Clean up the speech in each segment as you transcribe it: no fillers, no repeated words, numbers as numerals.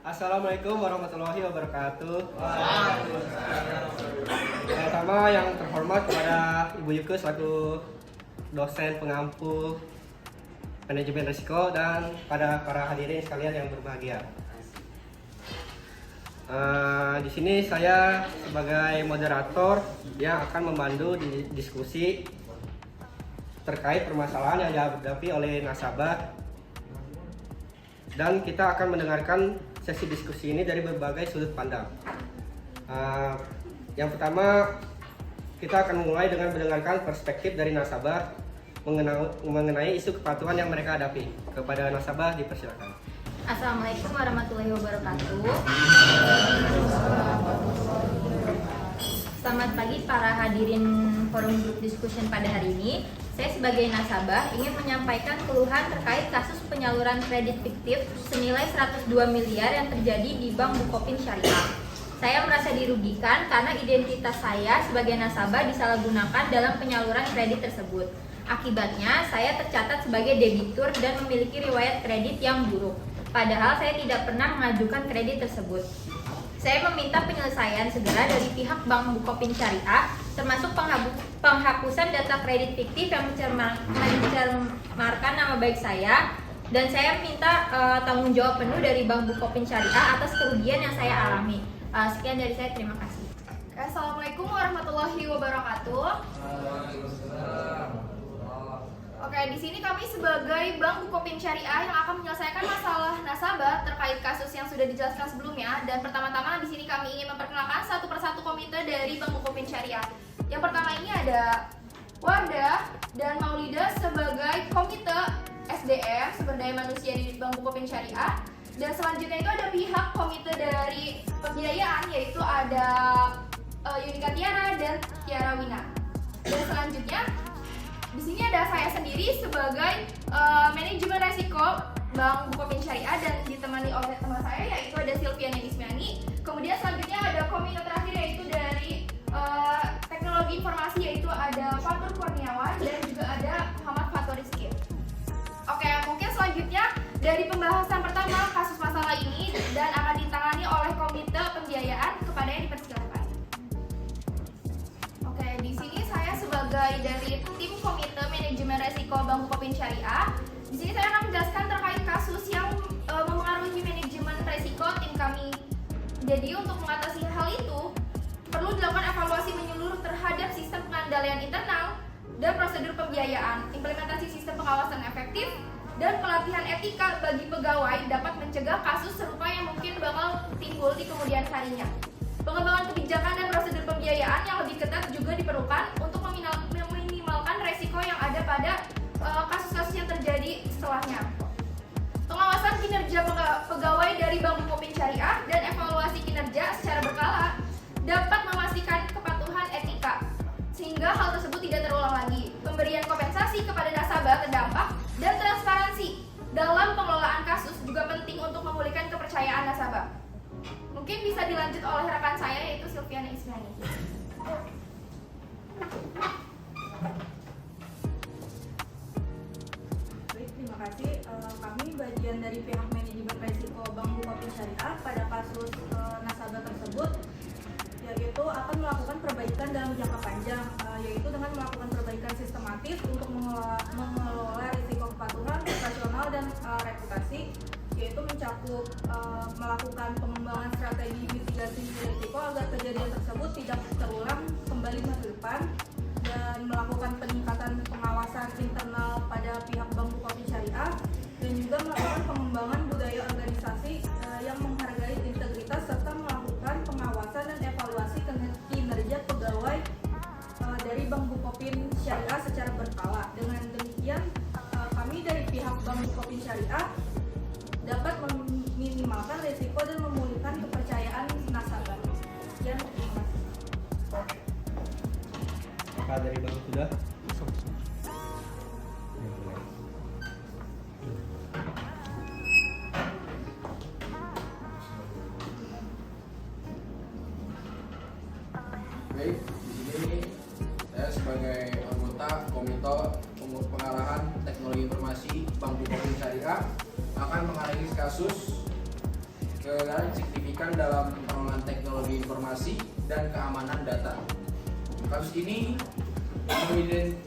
Assalamualaikum warahmatullahi wabarakatuh. Pertama yang terhormat kepada Ibu Yuke selaku dosen pengampu manajemen risiko dan pada para hadirin sekalian yang berbahagia. Di sini saya sebagai moderator yang akan memandu di diskusi terkait permasalahan yang dihadapi oleh nasabah, dan kita akan mendengarkan sesi diskusi ini dari berbagai sudut pandang. Yang pertama, kita akan mulai dengan mendengarkan perspektif dari nasabah mengenai isu kepatuhan yang mereka hadapi. Kepada nasabah dipersilakan. Assalamualaikum warahmatullahi wabarakatuh. Selamat pagi para hadirin forum group discussion pada hari ini. Saya sebagai nasabah ingin menyampaikan keluhan terkait kasus penyaluran kredit fiktif senilai 102 miliar yang terjadi di Bank Bukopin Syariah. Saya merasa dirugikan karena identitas saya sebagai nasabah disalahgunakan dalam penyaluran kredit tersebut. Akibatnya, saya tercatat sebagai debitur dan memiliki riwayat kredit yang buruk. Padahal saya tidak pernah mengajukan kredit tersebut. Saya meminta penyelesaian segera dari pihak Bank Bukopin Syariah, termasuk penghapusan data kredit fiktif yang mencemarkan nama baik saya, dan saya minta tanggung jawab penuh dari Bank Bukopin Syariah atas kerugian yang saya alami. Sekian dari saya, terima kasih. Assalamualaikum warahmatullahi wabarakatuh. Oke, di sini kami sebagai Bank Bukopin Syariah yang akan menyelesaikan masalah nasabah terkait kasus yang sudah dijelaskan sebelumnya. Dan pertama-tama di sini kami ingin memperkenalkan satu persatu komite dari Bank Bukopin Syariah. Yang pertama ini ada Wardah dan Maulida sebagai komite SDM, sumber daya manusia di Bank Bukopin Syariah. Dan selanjutnya itu ada pihak komite dari pembiayaan, yaitu ada Yunika Tiara dan Tiara Wina. Dan selanjutnya di sini ada saya sendiri sebagai manajemen resiko Bank Bukopin Syariah dan ditemani oleh teman saya yaitu ada Silviana Ismiani. Kemudian selanjutnya ada komite terakhir yaitu dari teknologi informasi, yaitu ada Fatur Kurniawan dan juga ada Muhammad Fatur Rizky. Oke, mungkin selanjutnya dari pembahasan pertama kasus masalah ini dan akan ditangani oleh komite pembiayaan, kepada yang dipersilakan. Oke, di sini saya sebagai dari tim komite manajemen resiko Bank Bukopin Syariah. Di sini saya akan menjelaskan terkait kasus yang memengaruhi manajemen resiko tim kami. Jadi untuk mengatasi hal itu perlu dilakukan evaluasi menyeluruh terhadap sistem pengendalian internal dan prosedur pembiayaan, implementasi sistem pengawasan efektif, dan pelatihan etika bagi pegawai dapat mencegah kasus serupa yang mungkin bakal timbul di kemudian harinya. Pengembangan kebijakan dan prosedur pembiayaan yang lebih ketat juga diperlukan untuk meminimalkan resiko yang ada pada kasus-kasus yang terjadi setelahnya. Pengawasan kinerja pegawai dari Bank Bukopin Syariah dan evaluasi kinerja secara berkala dapat memastikan kepatuhan etika, sehingga hal tersebut tidak terulang lagi. Pemberian kompensasi kepada nasabah terdampak dan transparansi dalam pengelolaan kasus juga penting untuk memulihkan kepercayaan nasabah. Mungkin bisa dilanjut oleh rekan saya yaitu Silviana Ismiani. Baik, terima kasih. Kami bagian dari pihak manajemen resiko Bank Bukopin Syariah pada kasus nasabah tersebut, yaitu akan melakukan perbaikan dalam jangka panjang, yaitu dengan melakukan perbaikan sistematis untuk mengelola risiko kepatuhan, operasional, dan reputasi, yaitu mencakup melakukan pengembangan strategi mitigasi risiko agar kejadian tersebut tidak terulang kembali masa depan, dan melakukan peningkatan pengawasan internal pada pihak Bank Bukopin Syariah, dan juga melakukan pengembangan budaya organisasi yang menghargai integritas serta melakukan pengawasan dan evaluasi kinerja pegawai dari Bank Bukopin Syariah secara berkala. Dengan demikian, kami dari pihak Bank Bukopin Syariah dapat meminimalkan risiko dan memulihkan kepercayaan nasabah. Sekian, terima kasih. Apakah dari Bank sudah? Baik, di sini saya sebagai anggota Komite Pengarahan Teknologi Informasi Bank Bukopin Syariah akan menganalisis kasus kegagalan signifikan dalam pengembangan teknologi informasi dan keamanan data. Kasus ini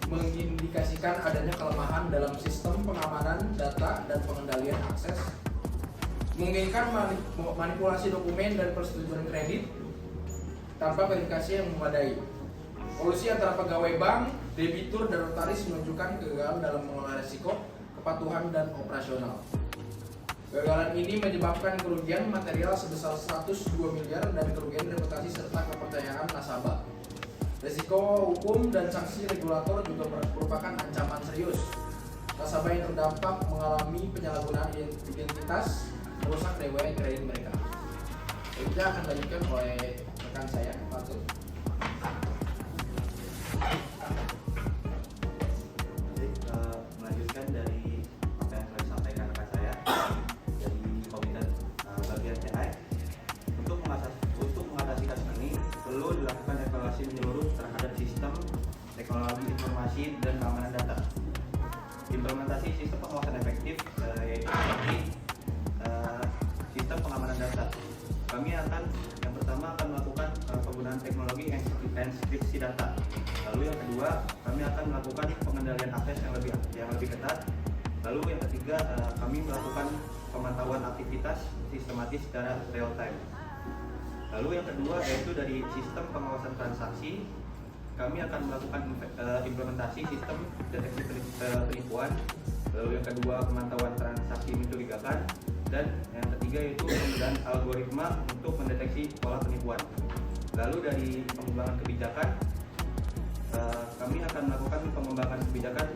mengindikasikan adanya kelemahan dalam sistem pengamanan data dan pengendalian akses, memungkinkan manipulasi dokumen dan persetujuan kredit tanpa verifikasi yang memadai. Kolusi antara pegawai bank, debitur, dan notaris menunjukkan kegagalan dalam mengelola risiko, kepatuhan, dan operasional. Kegagalan ini menyebabkan kerugian material sebesar 102 miliar dan kerugian reputasi serta kepercayaan nasabah. Risiko hukum dan sanksi regulator juga merupakan ancaman serius. Nasabah yang terdampak mengalami penyalahgunaan identitas, merusak riwayat kredit mereka. Selanjutnya akan dilanjutkan oleh rekan saya, Pak. Melanjutkan dari apa yang telah disampaikan rekan saya dari Komite bagian TI, untuk mengatasi kasus ini perlu dilakukan evaluasi menyeluruh terhadap sistem teknologi informasi dan keamanan data. Implementasi sistem pengawasan efektif yaitu seperti sistem pengamanan data. Kami akan yang pertama akan melakukan penggunaan teknologi enkripsi data. Lalu yang kedua, kami akan melakukan pengendalian akses yang lebih ketat. Lalu yang ketiga, kami melakukan pemantauan aktivitas sistematis secara real time. Lalu yang kedua yaitu dari sistem pengawasan transaksi, kami akan melakukan implementasi sistem deteksi penipuan. Lalu yang kedua, pemantauan transaksi mencurigakan. Dan yang ketiga yaitu penggunaan algoritma untuk mendeteksi pola penipuan. Lalu dari pengembangan kebijakan, kami akan melakukan pengembangan kebijakan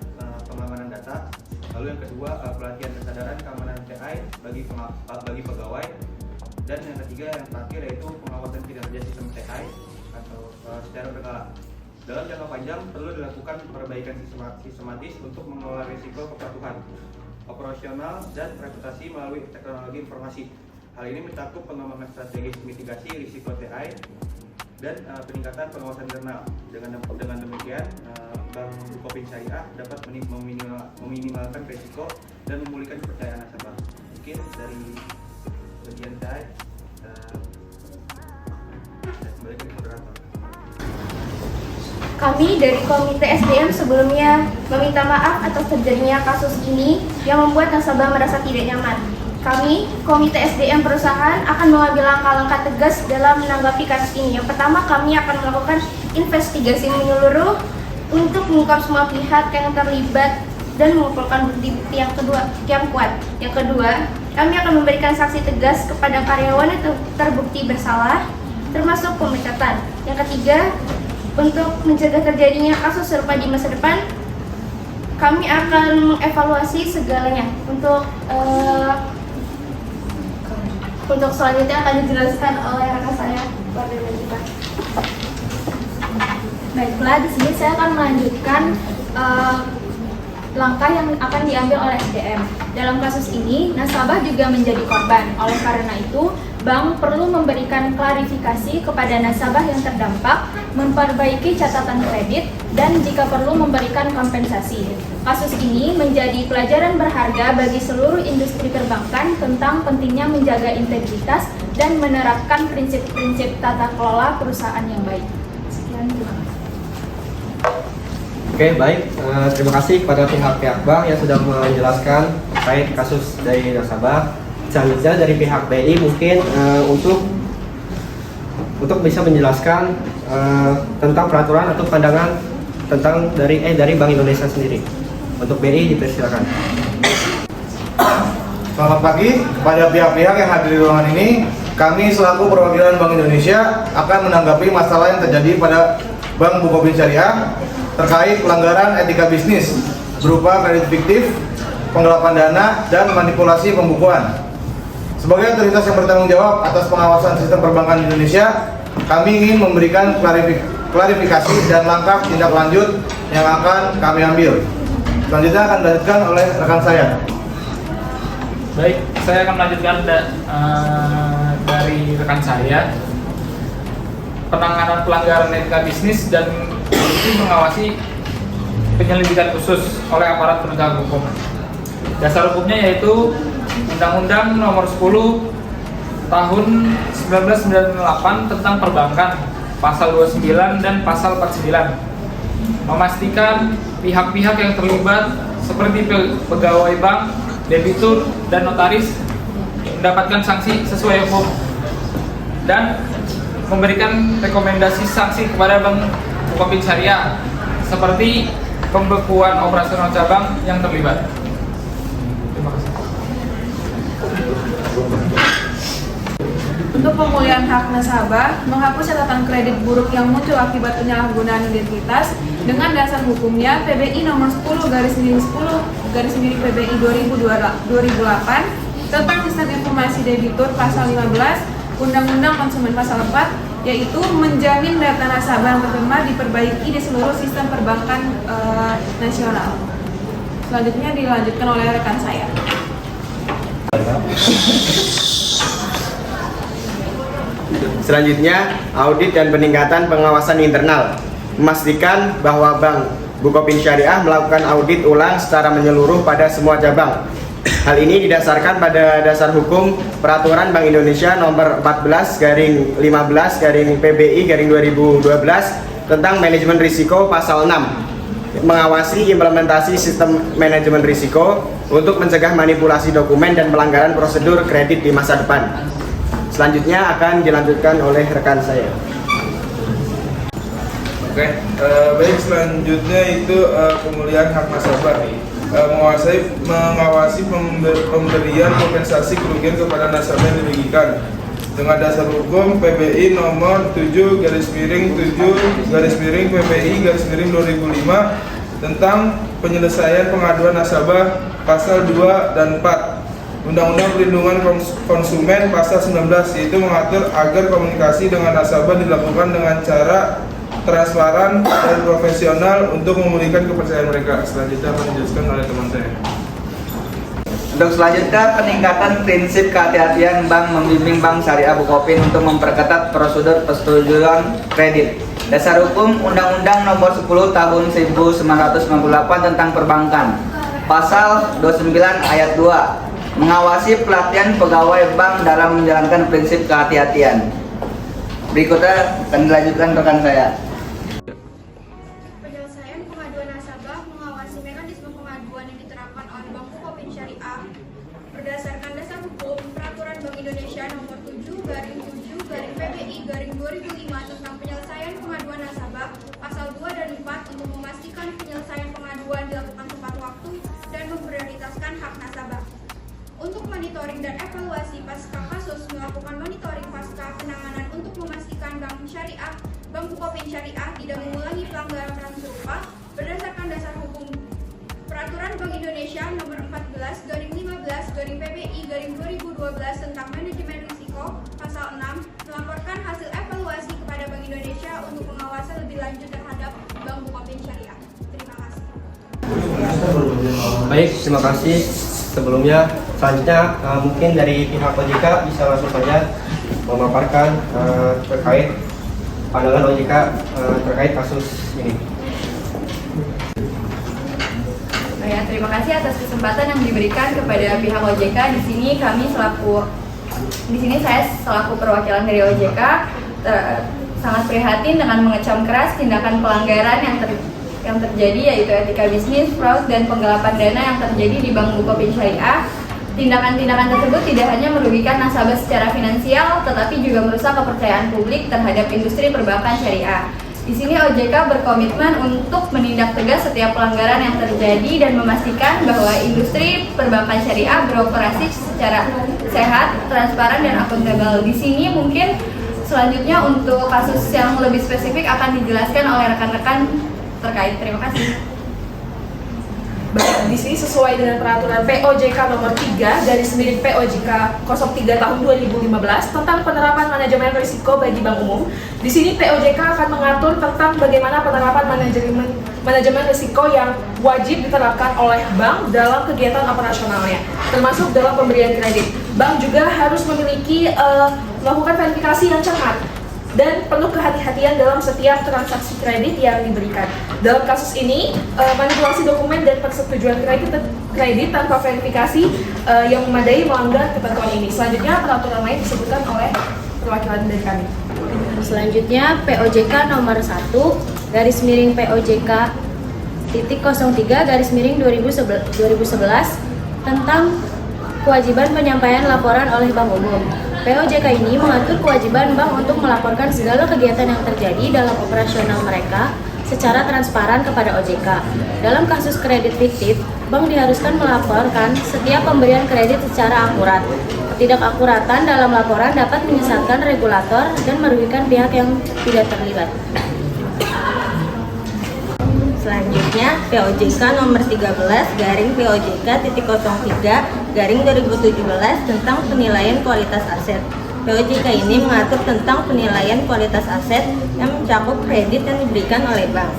pengamanan data. Lalu yang kedua, pelatihan kesadaran keamanan TI bagi pegawai. Dan yang ketiga, yang terakhir yaitu pengawasan kinerja sistem TI atau secara berkala. Dalam jangka panjang perlu dilakukan perbaikan sistematis untuk mengelola risiko kepatuhan operasional dan reputasi melalui teknologi informasi. Hal ini mencakup pengembangan strategis mitigasi risiko TI dan peningkatan pengawasan internal. Dengan demikian, Bank Bukopin Syariah dapat meminimalkan risiko dan memulihkan kepercayaan nasabah. Mungkin dari bagian TI, saya kembali ke moderator. Kami dari Komite SDM sebelumnya meminta maaf atas terjadinya kasus ini yang membuat nasabah merasa tidak nyaman. Kami, Komite SDM perusahaan, akan mengambil langkah-langkah tegas dalam menanggapi kasus ini. Yang pertama, kami akan melakukan investigasi menyeluruh untuk mengungkap semua pihak yang terlibat dan mengumpulkan bukti-bukti yang kuat. Yang kedua, kami akan memberikan sanksi tegas kepada karyawan yang terbukti bersalah, termasuk pemecatan. Yang ketiga, untuk mencegah terjadinya kasus serupa di masa depan, kami akan mengevaluasi segalanya. Untuk selanjutnya akan dijelaskan oleh rekan saya, Warga Lanjutan. Baiklah, di sini saya akan melanjutkan langkah yang akan diambil oleh SDM. Dalam kasus ini, nasabah juga menjadi korban. Oleh karena itu, bank perlu memberikan klarifikasi kepada nasabah yang terdampak, memperbaiki catatan kredit, dan jika perlu memberikan kompensasi. Kasus ini menjadi pelajaran berharga bagi seluruh industri perbankan tentang pentingnya menjaga integritas dan menerapkan prinsip-prinsip tata kelola perusahaan yang baik. Sekian, terima kasih. Oke, baik. Terima kasih kepada pihak-pihak bank yang sudah menjelaskan terkait kasus dari nasabah. Selanjutnya dari pihak BI mungkin untuk bisa menjelaskan tentang peraturan atau pandangan tentang dari Bank Indonesia sendiri. Untuk BI dipersilakan. Selamat pagi kepada pihak-pihak yang hadir di ruangan ini. Kami selaku perwakilan Bank Indonesia akan menanggapi masalah yang terjadi pada Bank Bukopin Syariah terkait pelanggaran etika bisnis berupa kredit fiktif, penggelapan dana, dan manipulasi pembukuan. Sebagai otoritas yang bertanggung jawab atas pengawasan sistem perbankan di Indonesia, kami ingin memberikan klarifikasi dan langkah tindak lanjut yang akan kami ambil. Selanjutnya akan dilanjutkan oleh rekan saya. Baik, saya akan melanjutkan dari rekan saya. Penanganan pelanggaran etika bisnis dan polisi mengawasi penyelidikan khusus oleh aparat penegak hukum. Dasar hukumnya yaitu Undang-Undang Nomor 10 tahun 1998 tentang perbankan, pasal 29 dan pasal 49, memastikan pihak-pihak yang terlibat seperti pegawai bank, debitur, dan notaris mendapatkan sanksi sesuai hukum dan memberikan rekomendasi sanksi kepada Bank Bukopin Syariah seperti pembekuan operasional cabang yang terlibat. Terima kasih. Untuk pemulihan hak nasabah, menghapus catatan kredit buruk yang muncul akibat penyalahgunaan identitas dengan dasar hukumnya PBI nomor 10/10/PBI 2008 tentang sistem informasi debitur pasal 15 Undang-Undang Konsumen pasal 4, yaitu menjamin data nasabah yang tercemar diperbaiki di seluruh sistem perbankan nasional. Selanjutnya dilanjutkan oleh rekan saya. Selanjutnya, audit dan peningkatan pengawasan internal. Memastikan bahwa Bank Bukopin Syariah melakukan audit ulang secara menyeluruh pada semua cabang. Hal ini didasarkan pada dasar hukum Peraturan Bank Indonesia Nomor 14/PBI/2012 tentang manajemen risiko pasal 6. Mengawasi implementasi sistem manajemen risiko untuk mencegah manipulasi dokumen dan pelanggaran prosedur kredit di masa depan. Selanjutnya akan dilanjutkan oleh rekan saya. Oke, baik, selanjutnya itu pemulihan hak nasabah. Mengawasi pemberian kompensasi kerugian kepada nasabah yang dirugikan dengan dasar hukum PBI nomor 7/7/PBI/2005 tentang penyelesaian pengaduan nasabah pasal 2 dan 4. Undang-Undang Perlindungan Konsumen pasal 19, yaitu mengatur agar komunikasi dengan nasabah dilakukan dengan cara transparan dan profesional untuk memulihkan kepercayaan mereka. Selanjutnya akan dijelaskan oleh teman saya. Untuk selanjutnya, peningkatan prinsip kehati-hatian bank membimbing Bank Syariah Bukopin untuk memperketat prosedur persetujuan kredit. Dasar hukum Undang-Undang Nomor 10 Tahun 1998 tentang perbankan, pasal 29 ayat 2. Mengawasi pelatihan pegawai bank dalam menjalankan prinsip kehati-hatian. Berikutnya akan dilanjutkan rekan saya. Penyelesaian pengaduan nasabah mengawasi mekanisme pengaduan yang diterapkan oleh Bank Bukopin Syariah berdasarkan dasar hukum Peraturan Bank Indonesia Nomor 7/7/PBI/2005 tentang penyelesaian pengaduan nasabah pasal 2 dan 4 untuk memastikan penyelesaian pengaduan dilakukan tepat waktu dan memprioritaskan hak nasabah. Untuk monitoring dan evaluasi pasca kasus, melakukan monitoring pasca penanganan untuk memastikan Bank Bukopin Syariah tidak mengulangi pelanggaran serupa berdasarkan dasar hukum Peraturan Bank Indonesia Nomor 14/15/PBI/2012 tentang manajemen risiko pasal 6, melaporkan hasil evaluasi kepada Bank Indonesia untuk pengawasan lebih lanjut terhadap Bank Bukopin Syariah. Terima kasih. Baik, terima kasih. Sebelumnya, selanjutnya mungkin dari pihak OJK bisa langsung saja memaparkan terkait pandangan OJK terkait kasus ini. Ya, terima kasih atas kesempatan yang diberikan kepada pihak OJK. Di sini saya selaku perwakilan dari OJK sangat prihatin dengan mengecam keras tindakan pelanggaran yang terjadi, yaitu etika bisnis, fraud, dan penggelapan dana yang terjadi di Bank Bukopin Syariah. Tindakan-tindakan tersebut tidak hanya merugikan nasabah secara finansial, tetapi juga merusak kepercayaan publik terhadap industri perbankan syariah. Di sini OJK berkomitmen untuk menindak tegas setiap pelanggaran yang terjadi dan memastikan bahwa industri perbankan syariah beroperasi secara sehat, transparan, dan akuntabel. Di sini mungkin selanjutnya untuk kasus yang lebih spesifik akan dijelaskan oleh rekan-rekan terkait. Terima kasih. Baik, di sini sesuai dengan peraturan POJK nomor 3 garis miring POJK 03 tahun 2015 tentang penerapan manajemen risiko bagi bank umum. Di sini POJK akan mengatur tentang bagaimana penerapan manajemen risiko yang wajib diterapkan oleh bank dalam kegiatan operasionalnya, termasuk dalam pemberian kredit. Bank juga harus memiliki melakukan verifikasi yang cermat dan penuh kehati-hatian dalam setiap transaksi kredit yang diberikan. Dalam kasus ini, manipulasi dokumen dan persetujuan kredit tanpa verifikasi yang memadai melanggar ketentuan ini. Selanjutnya, peraturan lain disebutkan oleh perwakilan dari kami. Selanjutnya, POJK nomor 1 garis miring POJK titik 03 garis miring 2011 tentang kewajiban penyampaian laporan oleh Bank Umum. POJK ini mengatur kewajiban bank untuk melaporkan segala kegiatan yang terjadi dalam operasional mereka secara transparan kepada OJK. Dalam kasus kredit fiktif, bank diharuskan melaporkan setiap pemberian kredit secara akurat. Ketidakakuratan dalam laporan dapat menyesatkan regulator dan merugikan pihak yang tidak terlibat. Selanjutnya, POJK nomor 13 garing POJK titik 03 garing 2017 tentang penilaian kualitas aset. POJK ini mengatur tentang penilaian kualitas aset yang mencakup kredit yang diberikan oleh bank.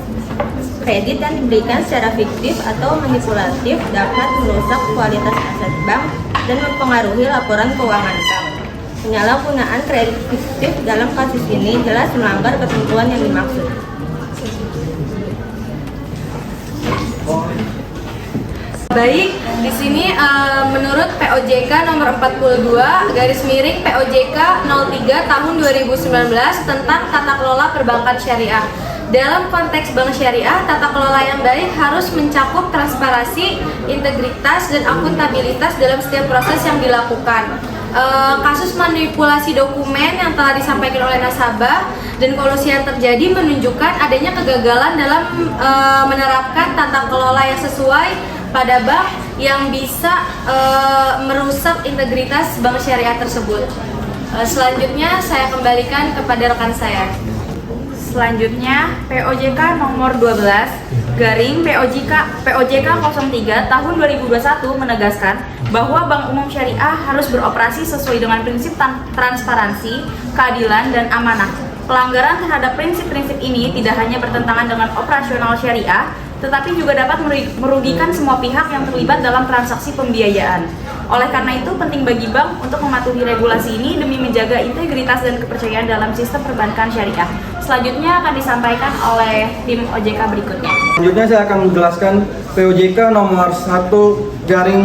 Kredit yang diberikan secara fiktif atau manipulatif dapat merusak kualitas aset bank dan mempengaruhi laporan keuangan bank. Penyalahgunaan kredit fiktif dalam kasus ini jelas melanggar ketentuan yang dimaksud. Baik, di sini menurut POJK nomor 42 garis miring POJK 03 tahun 2019 tentang tata kelola perbankan syariah. Dalam konteks bank syariah, tata kelola yang baik harus mencakup transparansi, integritas, dan akuntabilitas dalam setiap proses yang dilakukan. Kasus manipulasi dokumen yang telah disampaikan oleh nasabah dan kolusi yang terjadi menunjukkan adanya kegagalan dalam menerapkan tata kelola yang sesuai pada bank yang bisa merusak integritas bank syariah tersebut. Selanjutnya saya kembalikan kepada rekan saya. Selanjutnya, POJK nomor 12 garing POJK 03 tahun 2021 menegaskan bahwa Bank Umum Syariah harus beroperasi sesuai dengan prinsip transparansi, keadilan, dan amanah. Pelanggaran terhadap prinsip-prinsip ini tidak hanya bertentangan dengan operasional syariah, tetapi juga dapat merugikan semua pihak yang terlibat dalam transaksi pembiayaan. Oleh karena itu, penting bagi bank untuk mematuhi regulasi ini demi menjaga integritas dan kepercayaan dalam sistem perbankan syariah. Selanjutnya akan disampaikan oleh tim OJK berikutnya. Selanjutnya saya akan menjelaskan POJK nomor 1 garing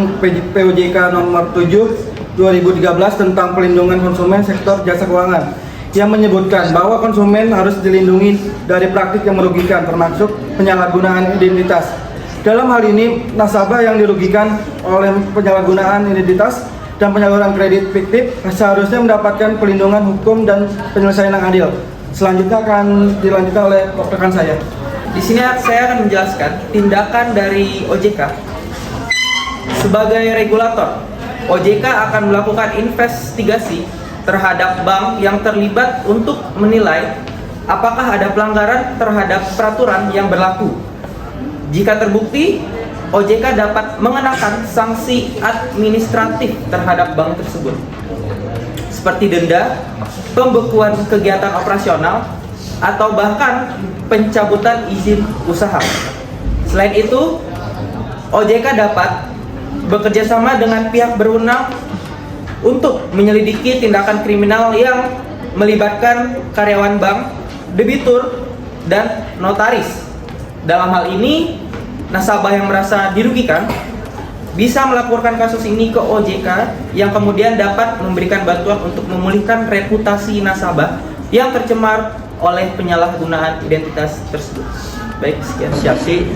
POJK nomor 7 2013 tentang pelindungan konsumen sektor jasa keuangan yang menyebutkan bahwa konsumen harus dilindungi dari praktik yang merugikan termasuk penyalahgunaan identitas. Dalam hal ini, nasabah yang dirugikan oleh penyalahgunaan identitas dan penyaluran kredit fiktif seharusnya mendapatkan perlindungan hukum dan penyelesaian yang adil. Selanjutnya akan dilanjutkan oleh rekan saya. Di sini saya akan menjelaskan tindakan dari OJK. Sebagai regulator, OJK akan melakukan investigasi terhadap bank yang terlibat untuk menilai apakah ada pelanggaran terhadap peraturan yang berlaku. Jika terbukti, OJK dapat mengenakan sanksi administratif terhadap bank tersebut, seperti denda, pembekuan kegiatan operasional, atau bahkan pencabutan izin usaha. Selain itu, OJK dapat bekerjasama dengan pihak berwenang untuk menyelidiki tindakan kriminal yang melibatkan karyawan bank, debitur, dan notaris. Dalam hal ini, nasabah yang merasa dirugikan bisa melaporkan kasus ini ke OJK yang kemudian dapat memberikan bantuan untuk memulihkan reputasi nasabah yang tercemar oleh penyalahgunaan identitas tersebut. Baik, sekian. Asosiasi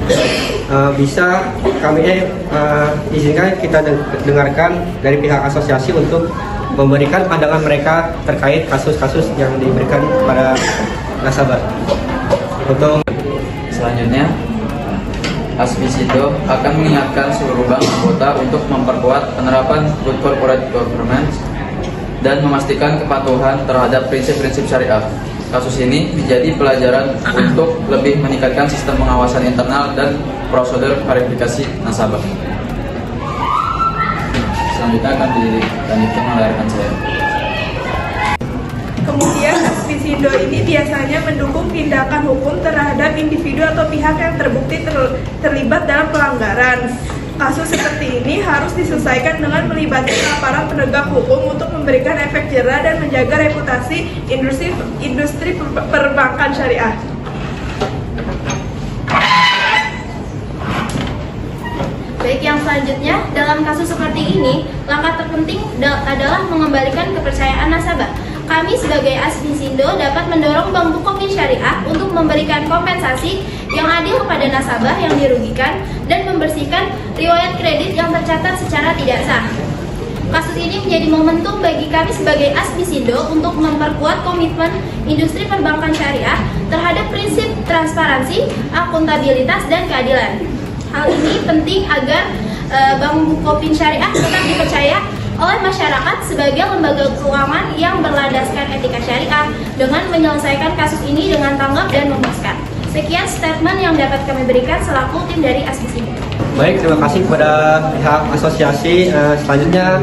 bisa kami izinkan kita dengarkan dari pihak asosiasi untuk memberikan pandangan mereka terkait kasus-kasus yang diberikan kepada nasabah. Untuk selanjutnya, Asbisindo akan mengingatkan seluruh bank anggota untuk memperkuat penerapan good corporate governance dan memastikan kepatuhan terhadap prinsip-prinsip syariah. Kasus ini menjadi pelajaran untuk lebih meningkatkan sistem pengawasan internal dan prosedur verifikasi nasabah. Selanjutnya akan dilanjutkan oleh rekan saya. Kemudian, Asbisindo ini biasanya mendukung tindakan hukum terhadap individu atau pihak yang terbukti terlibat dalam pelanggaran. kasus seperti ini harus diselesaikan dengan melibatkan aparat penegak hukum untuk memberikan efek jerah dan menjaga reputasi industri perbankan syariah. Baik, yang selanjutnya, dalam kasus seperti ini, langkah terpenting adalah mengembalikan kepercayaan nasabah. Kami sebagai Asbisindo dapat mendorong Bank Bukopin Syariah untuk memberikan kompensasi yang adil kepada nasabah yang dirugikan dan membersihkan riwayat kredit yang tercatat secara tidak sah. Kasus ini menjadi momentum bagi kami sebagai Asbisindo untuk memperkuat komitmen industri perbankan syariah terhadap prinsip transparansi, akuntabilitas, dan keadilan. Hal ini penting agar Bank Bukopin Syariah tetap dipercaya oleh masyarakat sebagai lembaga keuangan yang berlandaskan etika syariah dengan menyelesaikan kasus ini dengan tanggap dan memuaskan. Sekian statement yang dapat kami berikan selaku tim dari Asbisindo. Baik, terima kasih kepada pihak asosiasi. Selanjutnya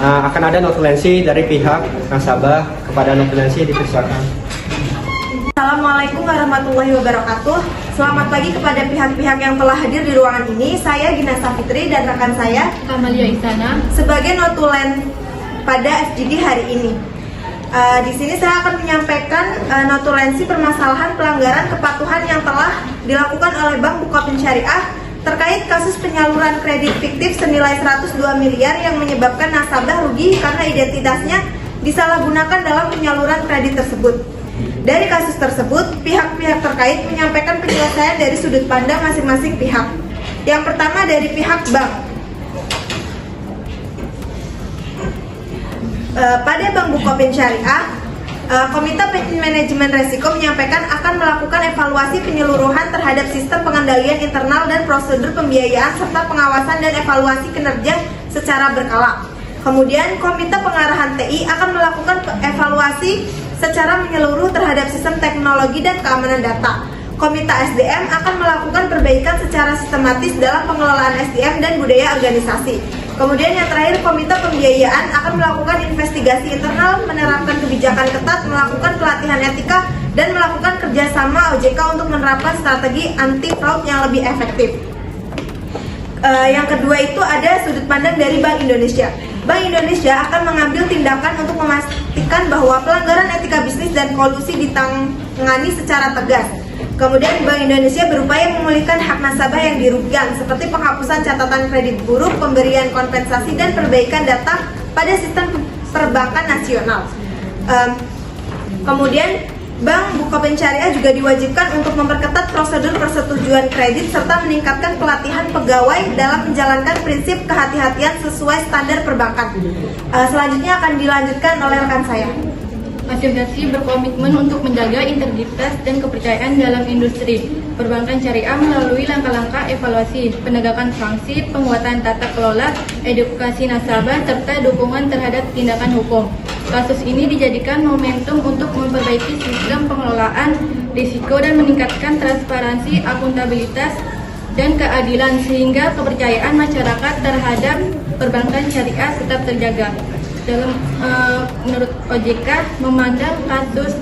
akan ada notulensi dari pihak nasabah. Kepada notulensi dipersilakan. Assalamualaikum warahmatullahi wabarakatuh. Selamat pagi kepada pihak-pihak yang telah hadir di ruangan ini. Saya Gina Safitri dan rekan saya Kamalia Istana sebagai notulen pada FGD hari ini. Di sini saya akan menyampaikan notulensi permasalahan pelanggaran kepatuhan yang telah dilakukan oleh Bank Bukopin Syariah terkait kasus penyaluran kredit fiktif senilai 102 miliar yang menyebabkan nasabah rugi karena identitasnya disalahgunakan dalam penyaluran kredit tersebut. Dari kasus tersebut, pihak-pihak terkait menyampaikan penyelesaian dari sudut pandang masing-masing pihak. Yang pertama dari pihak bank. Pada Bank Bukopin Syariah, Komite Manajemen Resiko menyampaikan akan melakukan evaluasi penyeluruhan terhadap sistem pengendalian internal dan prosedur pembiayaan serta pengawasan dan evaluasi kinerja secara berkala. Kemudian, Komite Pengarahan TI akan melakukan evaluasi secara menyeluruh terhadap sistem teknologi dan keamanan data. Komite SDM akan melakukan perbaikan secara sistematis dalam pengelolaan SDM dan budaya organisasi. Kemudian yang terakhir, Komite Pembiayaan akan melakukan investigasi internal, menerapkan kebijakan ketat, melakukan pelatihan etika, dan melakukan kerjasama OJK untuk menerapkan strategi anti fraud yang lebih efektif. Yang kedua itu ada sudut pandang dari Bank Indonesia. Bank Indonesia akan mengambil tindakan untuk memastikan bahwa pelanggaran etika bisnis dan kolusi ditangani secara tegas. Kemudian Bank Indonesia berupaya memulihkan hak nasabah yang dirugikan seperti penghapusan catatan kredit buruk, pemberian kompensasi, dan perbaikan data pada sistem perbankan nasional. Kemudian Bank Bukopin Syariah juga diwajibkan untuk memperketat prosedur persetujuan kredit serta meningkatkan pelatihan pegawai dalam menjalankan prinsip kehati-hatian sesuai standar perbankan. Selanjutnya akan dilanjutkan oleh rekan saya. Asosiasi berkomitmen untuk menjaga integritas dan kepercayaan dalam industri perbankan syariah melalui langkah-langkah evaluasi, penegakan sanksi, penguatan tata kelola, edukasi nasabah, serta dukungan terhadap tindakan hukum. Kasus ini dijadikan momentum untuk memperbaiki sistem pengelolaan risiko dan meningkatkan transparansi, akuntabilitas, dan keadilan sehingga kepercayaan masyarakat terhadap perbankan syariah tetap terjaga. Menurut OJK memandang kasus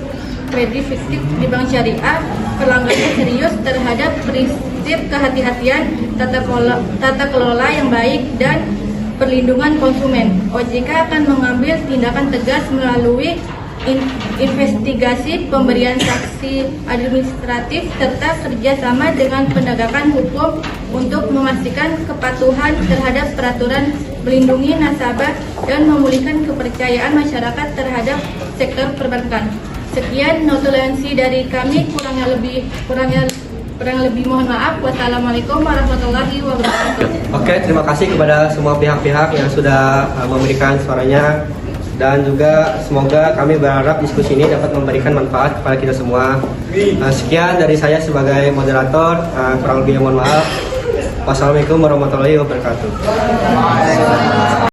kredit fiktif di bank syariah pelanggaran serius terhadap prinsip kehati-hatian, tata kelola yang baik, dan perlindungan konsumen. OJK akan mengambil tindakan tegas melalui investigasi, pemberian sanksi administratif, serta kerjasama dengan penegakan hukum untuk memastikan kepatuhan terhadap peraturan melindungi nasabah dan memulihkan kepercayaan masyarakat terhadap sektor perbankan. Sekian notulensi dari kami, kurang lebih mohon maaf. Wassalamualaikum warahmatullahi wabarakatuh. Oke, terima kasih kepada semua pihak-pihak yang sudah memberikan suaranya, dan juga semoga kami berharap diskusi ini dapat memberikan manfaat kepada kita semua. Sekian dari saya sebagai moderator, kurang lebih mohon maaf. Wassalamualaikum warahmatullahi wabarakatuh.